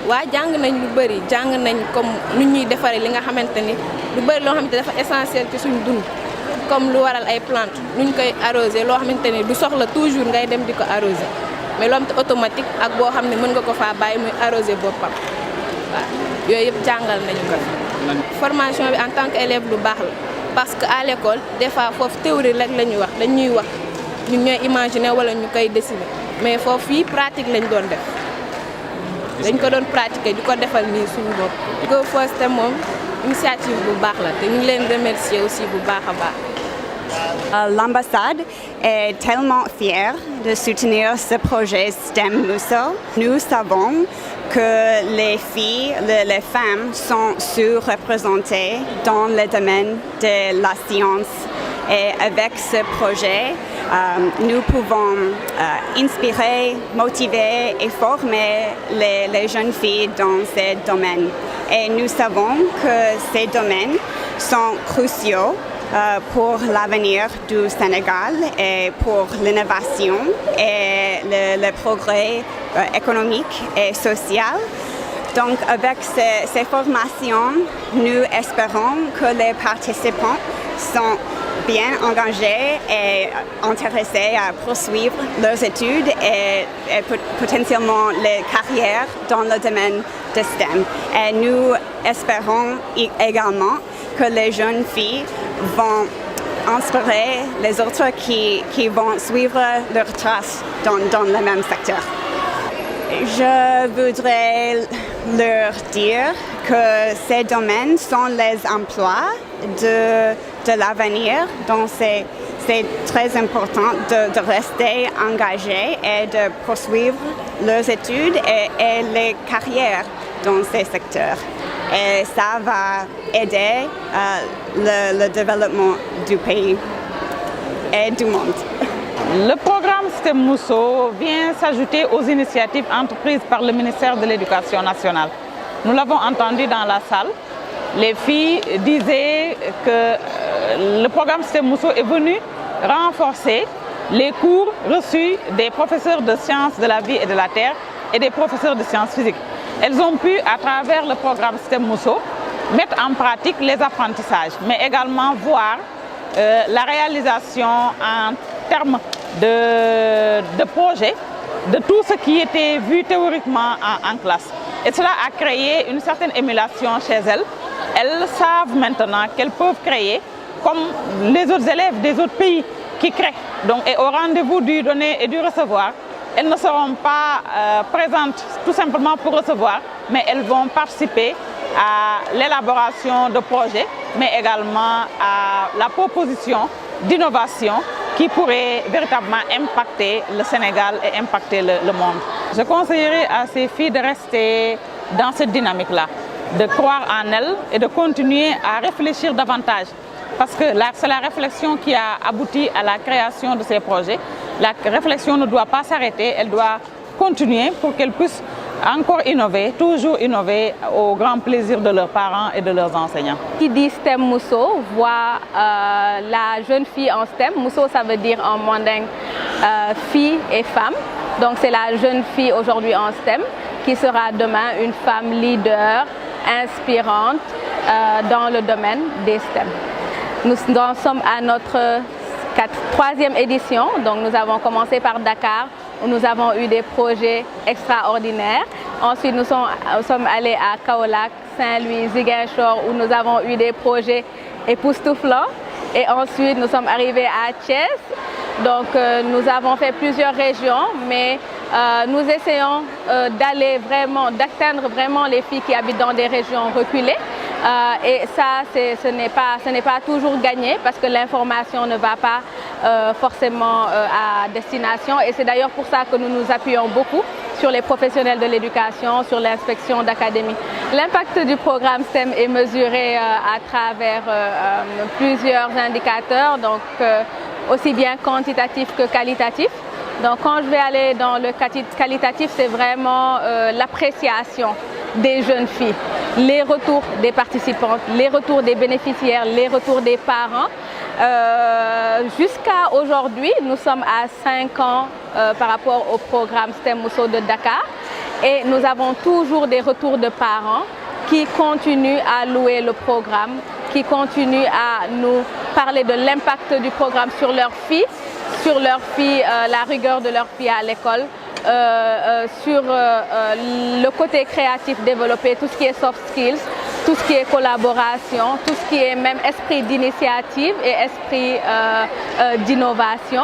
waa jàng nañ lu bëri jàng nañ comme nu ñuy defaree li nga xamante ni lu bëri loo xamante dafa essentiel ci suñu dund comme lu waral ay plantes nuñ koy arroser loo xamante ni du soxla toujours ngay dem di ko arroser mais loo xamante automatique ak boo xam ne mën nga ko faa bàyyi muy arroser boppam waaw yooyu yëpp jàngal nañu ko. formation bi en tant qu'élève lu baax la parce que à l'école des fois foofu théorie rek la ñuy wax dañuy wax ñun ñooy imaginer wala ñu koy dessiner mais foofu fii pratique lañ doon def. dañ ko doon pratiquer di ko defal nii suñu bopp di ko First Step moom initiative bu baax la te ñu ngi leen remercier aussi bu baax a baax. L'ambassade est tellement fière de soutenir ce projet STEM Mousso. Nous savons que les filles, les femmes sont sous-représentées dans le domaine de la science. Et avec ce projet, nous pouvons inspirer, motiver et former les jeunes filles dans ces domaines. Et nous savons que ces domaines sont cruciaux pour l'avenir du Sénégal et pour l'innovation et le progrès économique et social. Donc avec ces formations, nous espérons que les participants sont bien engagés et intéressés à poursuivre leurs études et potentiellement les carrières dans le domaine de STEM. Et nous espérons également que les jeunes filles vont inspirer les autres qui vont suivre leurs traces dans le même secteur. Je voudrais leur dire que ces domaines sont les emplois de l'avenir, donc c'est très important de rester engagés et de poursuivre leurs études et les carrières dans ces secteurs. Et ça va aider le développement du pays et du monde. Le programme STEM Mousso vient s'ajouter aux initiatives entreprises par le ministère de l'Éducation nationale. Nous l'avons entendu dans la salle. Les filles disaient que le programme STEM Mousso est venu renforcer les cours reçus des professeurs de sciences de la vie et de la terre et des professeurs de sciences physiques. Elles ont pu, à travers le programme STEM Mousso, mettre en pratique les apprentissages, mais également voir la réalisation en termes de projets, de tout ce qui était vu théoriquement en classe. Et cela a créé une certaine émulation chez elles. Elles savent maintenant qu'elles peuvent créer comme les autres élèves des autres pays qui créent. Donc, et au rendez-vous du donner et du recevoir, elles ne seront pas présentes tout simplement pour recevoir, mais elles vont participer à l'élaboration de projets, mais également à la proposition d'innovation qui pourrait véritablement impacter le Sénégal et impacter le monde. Je conseillerais à ces filles de rester dans cette dynamique-là, de croire en elles et de continuer à réfléchir davantage. Parce que c'est la réflexion qui a abouti à la création de ces projets. La réflexion ne doit pas s'arrêter, elle doit continuer pour qu'elles puissent encore innover, toujours innover au grand plaisir de leurs parents et de leurs enseignants. Qui dit STEM Mousso voit la jeune fille en STEM. Mousso, ça veut dire en mandingue fille et femme. Donc c'est la jeune fille aujourd'hui en STEM qui sera demain une femme leader, inspirante dans le domaine des STEM. Nous en sommes à notre troisième édition, donc nous avons commencé par Dakar, où nous avons eu des projets extraordinaires. Ensuite, nous sommes allés à Kaolack, Saint-Louis, Ziguinchor, où nous avons eu des projets époustouflants. Et ensuite, nous sommes arrivés à Thiès. Donc, nous avons fait plusieurs régions, mais nous essayons d'atteindre vraiment les filles qui habitent dans des régions reculées. Et ça, ce n'est pas toujours gagné parce que l'information ne va pas forcément à destination. Et c'est d'ailleurs pour ça que nous nous appuyons beaucoup sur les professionnels de l'éducation, sur l'inspection d'académie. L'impact du programme STEM est mesuré à travers plusieurs indicateurs, donc aussi bien quantitatifs que qualitatifs. Donc quand je vais aller dans le qualitatif, c'est vraiment l'appréciation des jeunes filles, les retours des participantes, les retours des bénéficiaires, les retours des parents. Jusqu'à aujourd'hui, nous sommes à 5 ans par rapport au programme STEM Mousso de Dakar. et nous avons toujours des retours de parents qui continuent à louer le programme, qui continuent à nous parler de l'impact du programme sur leurs filles, la rigueur de leurs filles à l'école, sur le côté créatif développé, tout ce qui est soft skills, tout ce qui est collaboration, tout ce qui est même esprit d'initiative et esprit d'innovation.